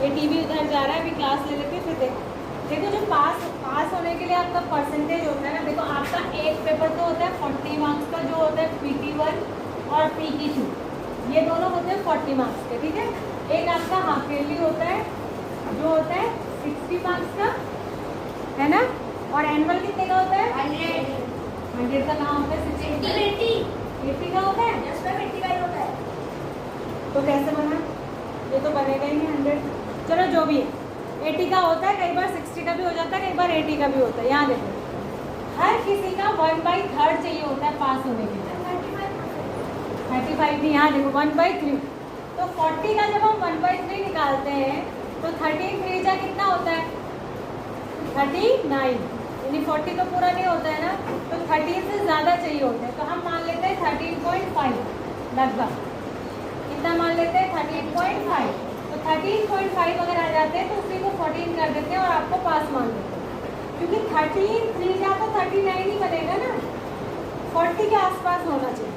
ये टीवी उधर जा रहा है, अभी क्लास ले लेते हैं फिर देखो जो पास होने के लिए आपका परसेंटेज होता है ना, देखो आपका एक पेपर तो होता है 40 मार्क्स का, जो होता है PT1 और PT2, ये दोनों होते हैं 40 मार्क्स के, ठीक है। एक आपका हाफ ईयरली होता है जो होता है 60 मार्क्स का, है ना। और एनुअल कितने का होता है? 100 का कहाँ होता है? 80 का होता है, 85 होता है। तो कैसे बना? ये तो बनेगा ही नहीं 100। चलो जो भी है, 80 का होता है, कई बार 60 का भी हो जाता है, कई बार 80 का भी होता है। यहाँ देखो हर किसी का 1/3 चाहिए होता है पास होने के लिए। 35 नहीं, यहाँ देखो 1/3। तो 40 का जब हम 1/3 निकालते हैं तो 13 3 जा कितना होता है? 39, यानी 40 तो पूरा नहीं होता है ना, तो 13 से ज़्यादा चाहिए होता है। तो हम मान लेते हैं 13.5 लगभग, कितना मान लेते हैं? 13.5। तो 13.5 अगर आ जाते हैं तो उसी को 14 कर देते हैं और आपको पास मान देते हैं, क्योंकि 13 3 जा तो 39 ही बनेगा ना, 40 के आसपास होना चाहिए।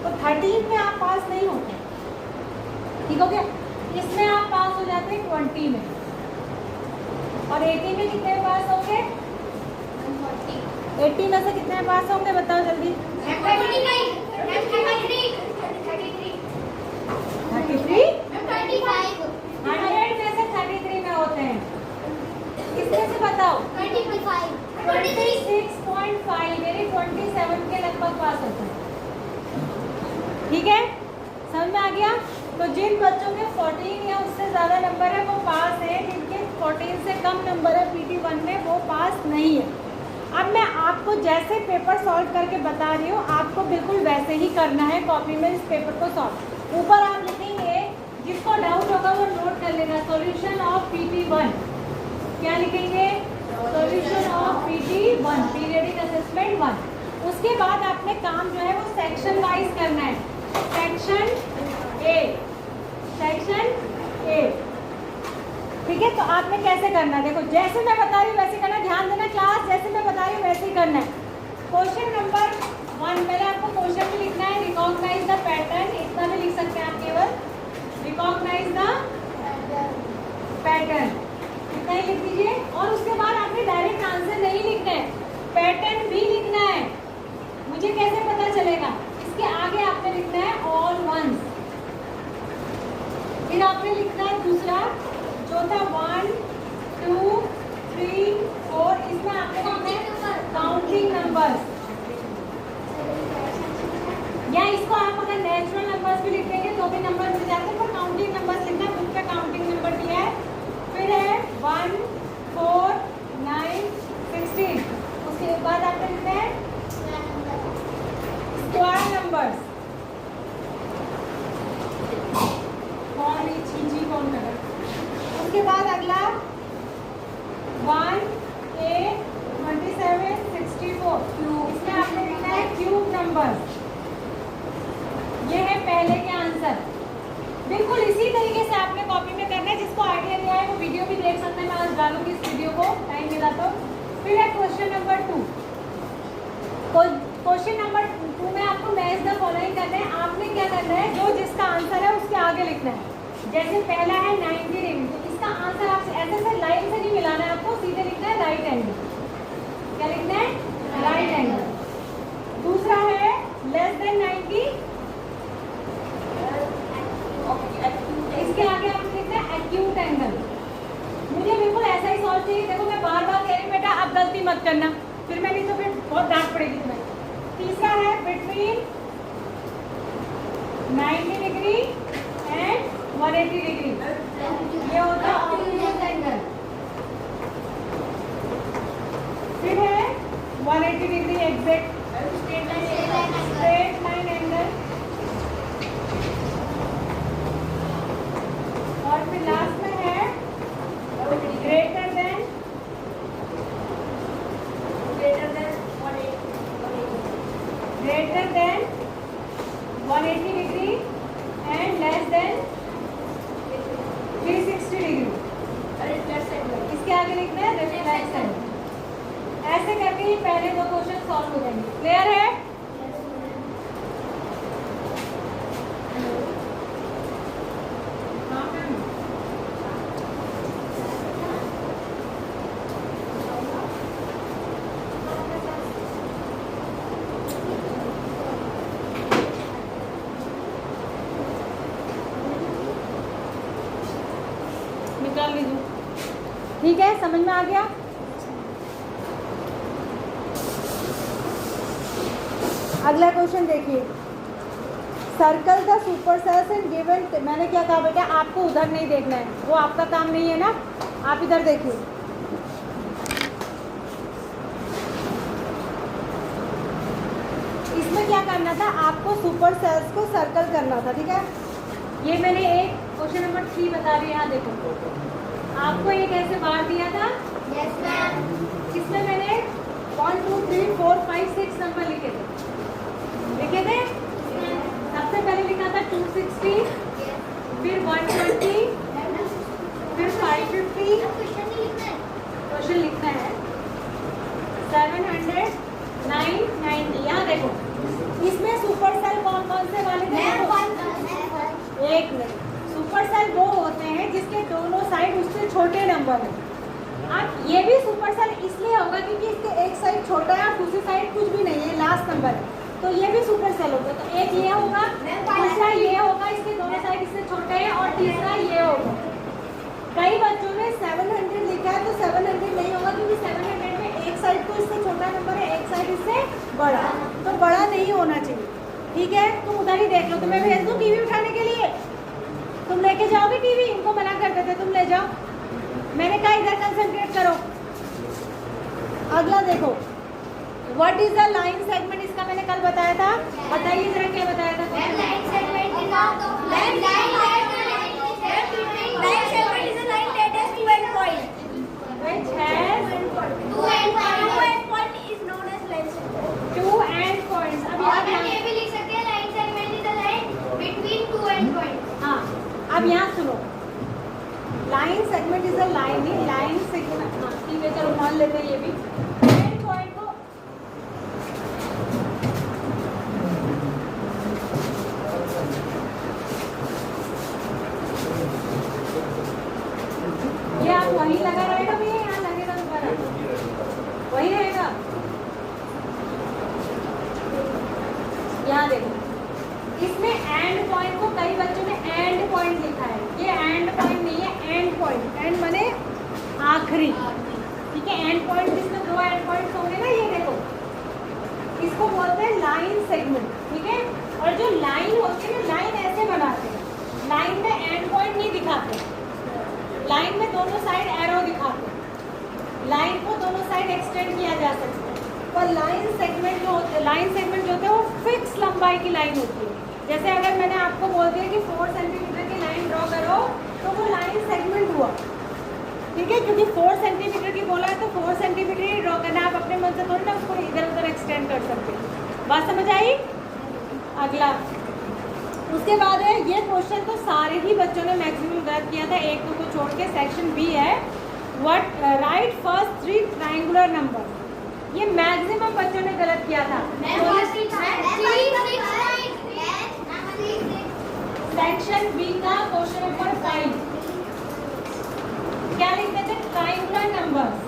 तो 13 में आप पास नहीं होते, ठीक हो गया। इसमें आप पास हो जाते हैं 20 में, और 80 में कितने में पास होंगे? 80 में से कितने में पास होंगे बताओ जल्दी? 33? 100 में से 33 में होते हैं, किसमें से बताओ? 26.5, यानी 27 के लगभग पास होते हैं, ठीक है। समझ में आ गया? तो जिन बच्चों के 14 या उससे ज़्यादा नंबर है वो पास है, जिनके 14 से कम नंबर है PT1 में वो पास नहीं है। अब मैं आपको जैसे पेपर सॉल्व करके बता रही हूँ, आपको बिल्कुल वैसे ही करना है कॉपी में इस पेपर को सॉल्व। ऊपर आप लिखेंगे, जिसको डाउट होगा वो नोट कर लेना, सॉल्यूशन ऑफ PT1। क्या लिखेंगे? Solution of PT1, periodic assessment 1। उसके बाद आपने काम जो है वो सेक्शन वाइज करना है। सेक्शन ए, ठीक है। तो आपने कैसे करना है? देखो जैसे मैं बता रही हूँ वैसे करना, ध्यान देना क्लास, जैसे मैं बता रही हूँ वैसे ही करना है। क्वेश्चन नंबर 1, पहले आपको क्वेश्चन भी लिखना है, रिकॉग्नाइज द पैटर्न, इतना भी लिख सकते हैं आप, केवल रिकॉग्नाइज द पैटर्न, इतना ही लिख दीजिए। और उसके बाद आपने डायरेक्ट आंसर नहीं लिखना है, पैटर्न भी लिखना है। मुझे कैसे पता चलेगा? इसके आगे आपने लिखना है ऑल वंस, फिर आपने लिखना है दूसरा जो था 1 2 3 4, इसमें आपने लिखना है काउंटिंग नंबर्स, या इसको आप अगर नेचुरल नंबर्स भी लिख देंगे तो भी नंबर मिल जाते हैं, पर काउंटिंग नंबर्स लिखना है। बुक पे काउंटिंग नंबर दिया है, फिर है 1 4 9 16, उसके बाद आपने लिखना है स्क्वायर नंबर्स। कौन कर? उसके बाद अगला 1 8 27 64, इसमें आपने लिखना है क्यूब नंबर्स। ये है पहले के आंसर। बिल्कुल इसी तरीके से आपने कॉपी में करना है। जिसको आइडिया नहीं आया वो वीडियो भी देख सकते हैं, मैं आज डालूंगी इस वीडियो को, टाइम मिला तो। फिर है क्वेश्चन नंबर 2। क्वेश्चन नंबर 2 में आपको मैच द फॉलोइंग करना है। आपने क्या करना है, जो जिसका आंसर है उसके आगे लिखना है। जैसे पहला है 90 डिग्री, तो इसका आंसर आप ऐसे लाइन से नहीं मिलाना है, आपको सीधे लिखना है राइट एंगल। क्या लिखना है? Right angle. दूसरा है लेस देन 90, इसके आगे आपको लिखना है एक्यूट एंगल। मुझे बिल्कुल ऐसा ही सॉल्व चाहिए। देखो मैं बार बार कह रही हूँ बेटा आप गलती मत करना, फिर मैं नहीं तो फिर बहुत डांट पड़ेगी तुम्हें। तीसरा है बिटवीन 90 डिग्री एंड 180 डिग्री, ये होता है ऑपोजिट एंगल। फिर है 180 degree exact straight line angle. और फिर लास्ट में है greater than 180 degree and less than 360 degree. इसके आगे लिखना है रिफ्लेक्स एंगल। ऐसे करके ही पहले 2 क्वेश्चन सॉल्व हो जाएंगे। क्लियर है? डाल लीजिए। ठीक है, समझ में आ गया। अगला क्वेश्चन देखिए, circle the super cells and given. मैंने क्या कहा बेटा, आपको उधर नहीं देखना है, वो आपका काम नहीं है ना, आप इधर देखिए। इसमें क्या करना था, आपको सुपर सेल्स को सर्कल करना था। ठीक है, ये मैंने एक क्वेश्चन नंबर 3 बता रही है। यहाँ देखो, आपको एक ऐसे बार दिया था। Yes ma'am. इसमें मैंने 1 2 3 4 5 6 नंबर लिखे थे। सबसे पहले लिखा था 260, फिर 120, फिर 550। क्वेश्चन लिखना है 700, 990। यहाँ देखो, इसमें सुपर सेल कौन कौन से वाले थे? एक नहीं, सुपर सेल वो होते हैं जिसके दोनों साइड उससे छोटे नंबर हैं। अब ये भी सुपर सेल इसलिए होगा क्योंकि इसके एक साइड छोटा है और दूसरी साइड कुछ भी नहीं है, लास्ट नंबर है, तो ये भी सुपर सेल होगा। तो एक ये होगा, दूसरा ये होगा, इसके दोनों साइड इससे छोटे हैं, और तीसरा ये होगा। कई बच्चों ने 700 लिखा है, तो 700 नहीं होगा क्योंकि 700 में एक साइड तो इससे छोटा नंबर है, एक साइड इससे बड़ा, तो बड़ा नहीं होना चाहिए। ठीक है, तुम उधर ही देख लो, तुम्हें भेज दूँ टीवी उठाने के लिए, तुम लेके जाओगे टीवी? इनको मना कर देते, तुम ले जाओ। मैंने कहा इधर कंसंट्रेट करो। अगला देखो, what is the line segment? इसका मैंने कल बताया था, बताइए जरा क्या बताया था? Line segment is a line segment is a line that has two end point. Which has Two end point is known as line segment. 2 end points. अब और यहाँ ये भी लिख सकते हैं line segment is a line between two end points. हाँ, अब यहाँ सुनो, line segment is a line, he line segment. हाँ ठीक है, चलो मान लेते हैं ये भी। एंड पॉइंट को ये आप वहीं लगा रहेगा भैया, यहाँ लगेगा दोबारा, वही रहेगा। यहाँ देखो, इसमें एंड पॉइंट को कई बच्चों ने एंड पॉइंट लिखा है, ये एंड पॉइंट नहीं है, एंड पॉइंट। एंड माने आखिरी। ठीक है, एंड पॉइंट जिसमें 2 एंड पॉइंट्स होंगे ना, ये देखो, इसको बोलते हैं लाइन सेगमेंट। ठीक है, और जो लाइन होती है ना, लाइन ऐसे बनाते हैं, लाइन में एंड पॉइंट नहीं दिखाते, लाइन में दोनों साइड एरो दिखाते हैं, लाइन को दोनों साइड एक्सटेंड किया जा सकता है। पर लाइन सेगमेंट जो होते हैं, लाइन सेगमेंट जो होते हैं वो फिक्स लंबाई की लाइन होती है। जैसे अगर मैंने आपको बोल दिया कि 4 सेंटीमीटर की लाइन ड्रॉ करो, तो वो लाइन सेगमेंट हुआ। ठीक है, क्योंकि 4 सेंटीमीटर की बोला है तो 4 सेंटीमीटर ही ड्रॉ करना, आप अपने मन से थोड़ी ना उसको इधर उधर एक्सटेंड कर सकते हैं। बात समझ आई? अगला, उसके बाद है ये क्वेश्चन, तो सारे ही बच्चों ने मैक्सिमम गलत किया था, एक दो को छोड़ के। सेक्शन बी है, what right first 3 triangular number. ये मैक्सिमम बच्चों ने गलत किया था। सेक्शन बी का क्वेश्चन नंबर 5 क्या लिखते थे? ट्रायंगुलर नंबर्स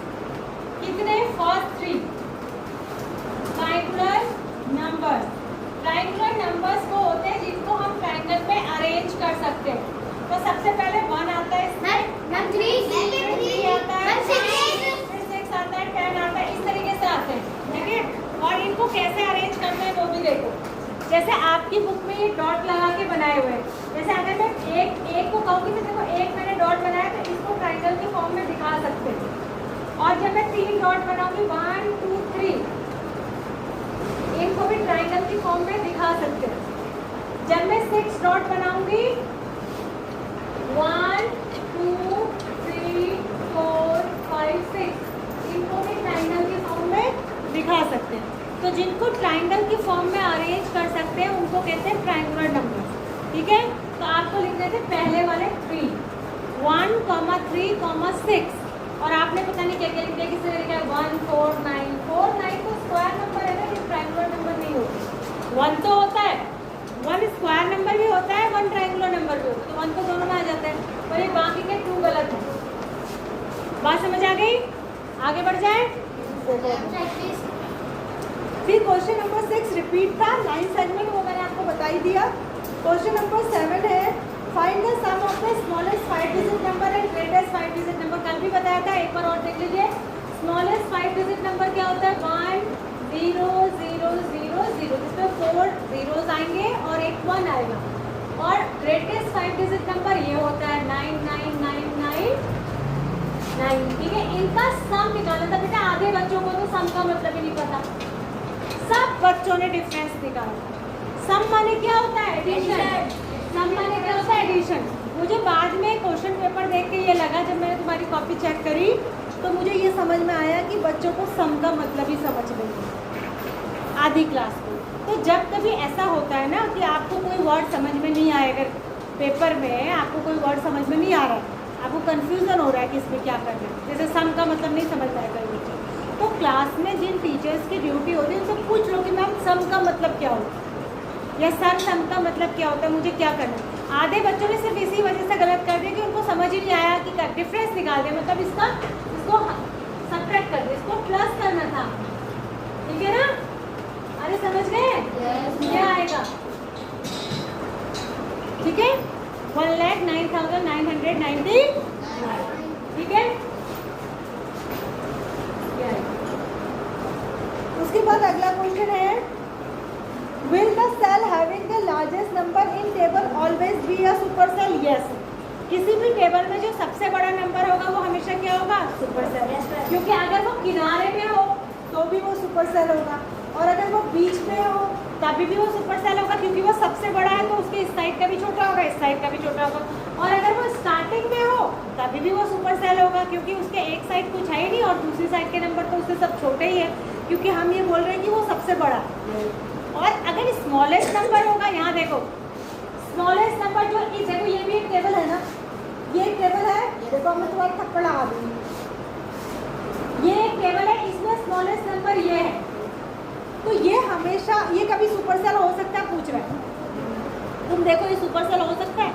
कितने? First 3 triangular numbers. Triangular numbers वो होते हैं जिनको हम ट्रायंगल में अरेंज कर सकते हैं। तो सबसे पहले 1 आता है, इसमें 3 आता है, फिर 6 आता है, 10 आता है, इस तरीके से आते हैं। ठीक है, और इनको कैसे अरेंज करना है वो भी देखो। जैसे आपकी बुक में ये डॉट लगा के बनाए हुए हैं, जैसे अगर मैं एक को कहूँगी तो देखो, एक मैंने डॉट बनाया तो इसको ट्रायंगल के फॉर्म में दिखा सकते हैं। और जब मैं 3 डॉट बनाऊंगी 1 2 3, इनको भी ट्रायंगल की फॉर्म में दिखा सकते हैं। जब मैं 6 डॉट बनाऊंगी 1 2 3 4 5 6, इनको भी ट्रायंगल की फॉर्म में दिखा सकते हैं। तो जिनको ट्रायंगल की फॉर्म में अरेंज कर सकते हैं उनको कहते हैं ट्रायंगुलर नंबर। ठीक है, तो आपको लिखने थे पहले वाले 3 1, 3, 6, और आपने पता नहीं क्या क्या लिख दिया, किसी ने लिखा है 1 4 9 4 9 तो स्क्वायर नंबर है ना, ये ट्रायंगुलर नंबर नहीं होती। 1 तो होता है, 1 स्क्वायर नंबर भी होता है, 1 ट्रायंगुलर नंबर भी होता है, तो 1 तो दोनों में आ जाता है, पर ये बाकी के 2 गलत है। बात समझ आ गई? आगे बढ़ जाए। फिर क्वेश्चन नंबर 6 रिपीट था, लाइन सेगमेंट वो मैंने आपको बता ही दिया। क्वेश्चन नंबर 7 है, find the sum of the smallest 5 digit number and greatest 5 एक बार और देख लीजिए। स्मॉलेस्ट 5 डिजिट नंबर क्या होता है? 1 0 0 0 0, जिसमें 4 zeros आएंगे और एक 1 आएगा। और ग्रेटेस्ट 5 डिजिट नंबर ये होता है 99999, ठीक है। इनका सम निकालना था बेटा। आधे बच्चों को तो सम का मतलब ही नहीं पता, सब बच्चों ने डिफरेंस निकाला। सम माने क्या होता है? एडिशन। सम माने क्या होता है? एडिशन। मुझे बाद में क्वेश्चन पेपर देख के ये लगा, जब मैंने तुम्हारी कॉपी चेक करी तो मुझे ये समझ में आया कि बच्चों को सम का मतलब ही समझ नहीं है आधी क्लास को। तो जब कभी ऐसा होता है ना कि आपको कोई वर्ड समझ में नहीं आए, अगर पेपर में आपको कोई वर्ड समझ में नहीं आ रहा है, आपको कन्फ्यूज़न हो रहा है कि इसमें क्या करना है, जैसे सम का मतलब नहीं समझ आएगा बच्चे, तो क्लास में जिन टीचर्स की ड्यूटी होती है उनसे पूछ लो कि मैम सम का मतलब क्या होता है, या सर सम का मतलब क्या होता है, मुझे क्या करना है। आधे बच्चों ने सिर्फ इसी वजह से गलत कर दिया कि उनको समझ ही नहीं आया कि डिफरेंस निकाल दिया, मतलब इसको सब्ट्रैक्ट कर दिया, इसको प्लस करना था, ठीक है ना। अरे समझ गए? क्या आएगा? ठीक है, 1,09,990, ठीक है। उसके बाद अगला क्वेश्चन है, will the cell having the largest number in table always be a super cell? Yes. किसी भी टेबल में जो सबसे बड़ा नंबर होगा वो हमेशा क्या होगा? Super cell. क्योंकि अगर वो किनारे में हो तो भी वो सुपर सेल होगा, और अगर वो बीच में हो तभी भी वो सुपर सेल होगा, क्योंकि वो सबसे बड़ा है तो उसके इस साइड का भी छोटा होगा, इस साइड का भी छोटा होगा। और अगर वो स्टार्टिंग में हो तभी भी वो सुपर सेल होगा, क्योंकि उसके एक साइड कुछ है ही नहीं और दूसरी साइड के नंबर तो उससे सब छोटे ही है, क्योंकि हम ये बोल रहे हैं कि वो सबसे बड़ा है। और अगर स्मॉलेस्ट नंबर होगा, यहाँ देखो स्मॉलेस्ट नंबर जो इस, देखो ये भी एक टेबल है ना, ये एक टेबल है, देखो मैं तुम्हारा थप्पड़ लगा दूंगी, ये एक टेबल है, इसमें स्मॉलेस्ट नंबर ये है, तो ये हमेशा, ये कभी सुपर सेल हो सकता है? पूछ रहे हैं तुम, देखो ये सुपर सेल हो सकता है?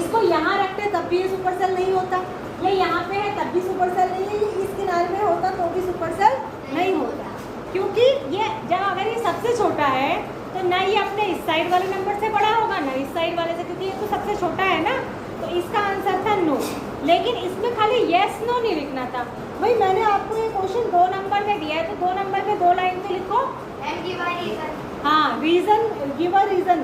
इसको यहाँ रखते तब भी ये सुपर सेल नहीं होता, ये यहाँ पे है तब भी सुपर सेल नहीं है, ये इस किनारे में होता तो भी सुपर सेल नहीं होता, क्योंकि ये जब अगर ये सबसे छोटा है तो ना ये अपने इस साइड वाले नंबर से बड़ा होगा ना इस साइड वाले से, क्योंकि ये तो सबसे छोटा है ना। तो इसका आंसर था नो, लेकिन इसमें खाली येस नो नहीं लिखना था। भाई मैंने आपको ये क्वेश्चन 2 नंबर में दिया है तो 2 नंबर में 2 लाइन तो लिखो, हाँ रीज़न, गिव अ रीज़न,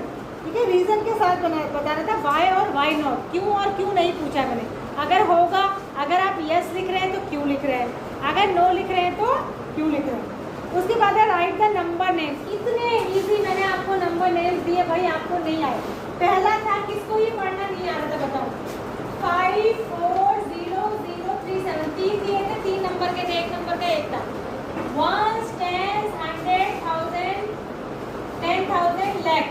ठीक है। रीज़न के साथ बताना था, वाई और वाई नॉट, क्यों और क्यों नहीं पूछा मैंने। अगर होगा, अगर आप यस लिख रहे हैं तो क्यों लिख रहे हैं, अगर नो लिख रहे हैं तो क्यों लिख रहे हैं। उसके बाद है राइट द नंबर नेम्स। इतने इजी मैंने आपको नंबर नेम्स दिए, भाई आपको नहीं आए। पहला था, किसको ये पढ़ना नहीं आ रहा था बताओ? 5 4 0 0 3 7, 3 दिए थे, 3 नंबर के थे, 1 नंबर का 1 था। 1 10 100 1000 10,000 लाख,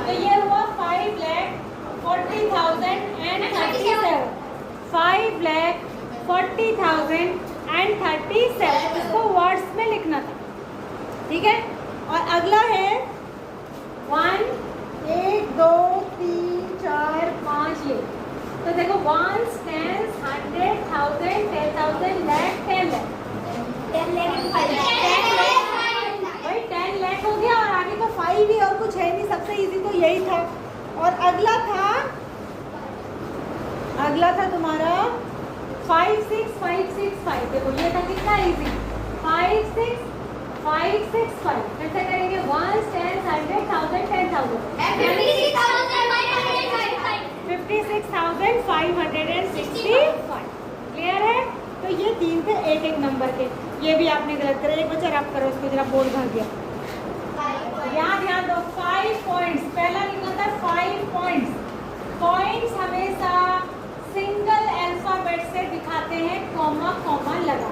तो ये हुआ 5 लाख 40,000 एंड 37, 5 लाख 40,000 एंड 37, इसको वर्ड्स में लिखना था, ठीक है। और अगला है 1 1 2 3 4 5 ये, तो देखो 1 10 100 1000 10,000 लाख 10 लाख, 10 लाख भाई 10 लाख हो गया, और आगे तो 5 ही, और कुछ है नहीं, सबसे इजी तो यही था। और अगला था तुम्हारा 5 6 5 6 5, देखो ये था कितना इजी, 5 6 5 6 5, फिर से करेंगे 1 10 100 1000 10,000 56,565, क्लियर है। तो ये 3 थे एक एक नंबर के, ये भी आपने गलत करा, एक बच्चा रब करो उसको, जरा बोर्ड भर दिया। ध्यान दो, 5 पॉइंट्स, पहला लिखना था 5 पॉइंट्स। पॉइंट्स हमेशा सिंगल अल्फाबेट से दिखाते हैं, कॉमा कॉमा लगा,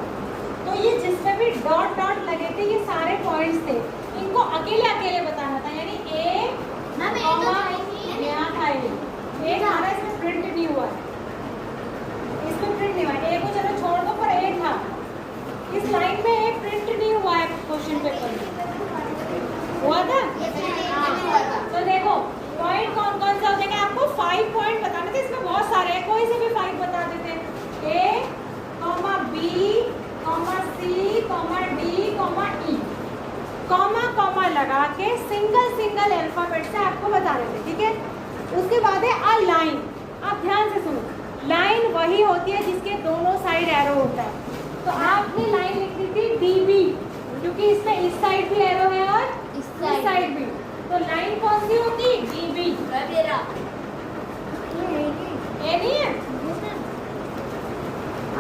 तो ये जिसमें भी डॉट डॉट लगे थे ये सारे पॉइंट्स थे, इनको अकेले अकेले बताना था, यानी ए कॉमा यहाँ था, ये हमारा इसमें प्रिंट नहीं हुआ है, इसमें प्रिंट नहीं हुआ है, ए को चलो छोड़ दो, पर ए था इस लाइन में, ए प्रिंट नहीं हुआ है क्वेश्चन पेपर में, हुआ था? हाँ, तो देखो पॉइंट कौन कौन से होते हैं, आपको 5 पॉइंट बताने थे, इसमें बहुत सारे हैं, कोई से भी 5 बता देते, A comma B comma C comma D comma E, comma comma लगा के सिंगल अल्फाबेट से आपको बता देते, ठीक है। उसके बाद है अ लाइन, आप ध्यान से सुनो, लाइन वही होती है जिसके दोनों साइड एरो होता है। तो आपने लाइन लिखनी थी DB, क्योंकि इसमें इस साइड भी एरो है और इस साइड भी। तो लाइन कौन सी होती? DB। ए नहीं है?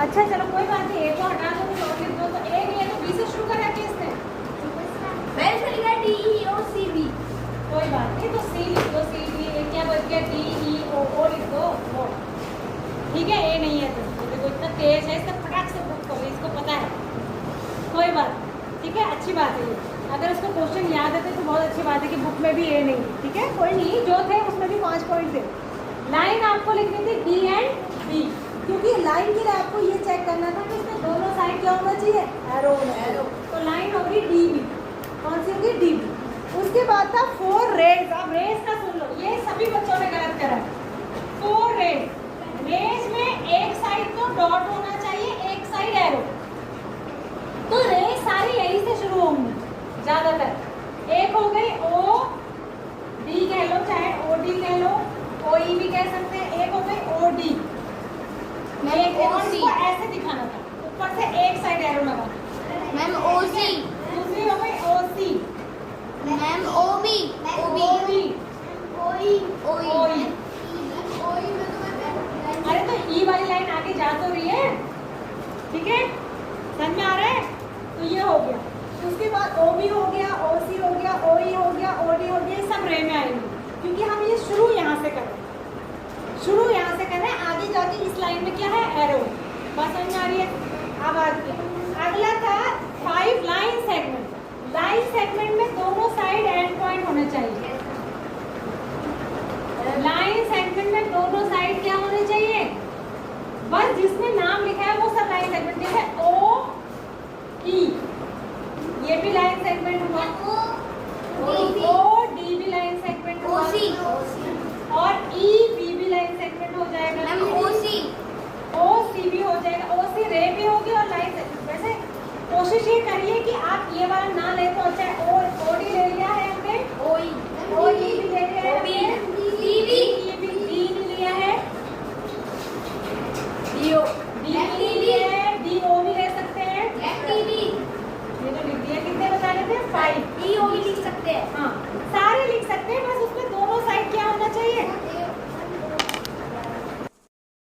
अच्छा चलो कोई बात नहीं, ए को हटा दो, कुछ और लिख दो। तो ए नहीं है तो बी से शुरू करा के इसने। DEOCB। कोई बात नहीं, तो सी लिख दो। सी भी क्या बच गया? DEO लिख दो। ओ ठीक है, ए नहीं है तो देखो इतना तेज है, इसका फटाक से बुक करो, इसको पता है। कोई बात, ठीक है, अच्छी बात है ये। अगर उसको क्वेश्चन याद है तो बहुत अच्छी बात है कि बुक में भी ए नहीं, ठीक है। कोई नहीं, जो थे उसमें भी 5 पॉइंट थे। लाइन आपको लिखनी थी D and B, क्योंकि लाइन के लिए आपको ये चेक करना था कि इसमें दोनों साइड क्या होना चाहिए? एरो होना चाहिए। तो लाइन होगी DB। कौन सी होगी? DB। उसके बाद था 4 रेज। अब रेज का सुन लो, ये सभी बच्चों ने गलत करा है। 4 रेज। रेज में एक साइड तो डॉट होना चाहिए, एक साइड एरो। तो रेज सारी यही से शुरू होंगी ज्यादातर। एक हो गई OD कह लो, चाहे OD कह लो, OE भी कह सकते हैं। एक हो गई OD। एक और इसको ऐसे दिखाना था, ऊपर से एक साइड एरो लगा। Ma'am OC। दूसरी हो गई OC। Ma'am OB। OE। अरे तो ई वाली लाइन आगे जा तो रही है, ठीक है, समझ में आ रहा है? तो ये हो गया। उसके बाद OB हो गया, OC हो गया, OE हो गया, OD हो गया, सब रे में आएंगे, क्योंकि हम ये शुरू यहाँ से करें। शुरू यहाँ से करें, आगे जाके इस लाइन में क्या है? एरो। बात समझ में आ रही है? अब आगे अगला था 5 लाइन सेगमेंट। लाइन सेगमेंट में दोनों साइड एंड पॉइंट होने चाहिए। लाइन सेगमेंट में दोनों साइड क्या होने चाहिए? बस जिसमें नाम लिखा है वो सब लाइन सेगमेंट। जैसे OE, ये भी लाइन सेगमेंट हुआ। OD भी लाइन सेगमेंट हुआ। और EB भी लाइन सेगमेंट हो जाएगा। OC भी हो जाएगा। OC रे भी होगी और लाइन सेगमेंट। वैसे कोशिश ये करिए कि आप ये वाला ना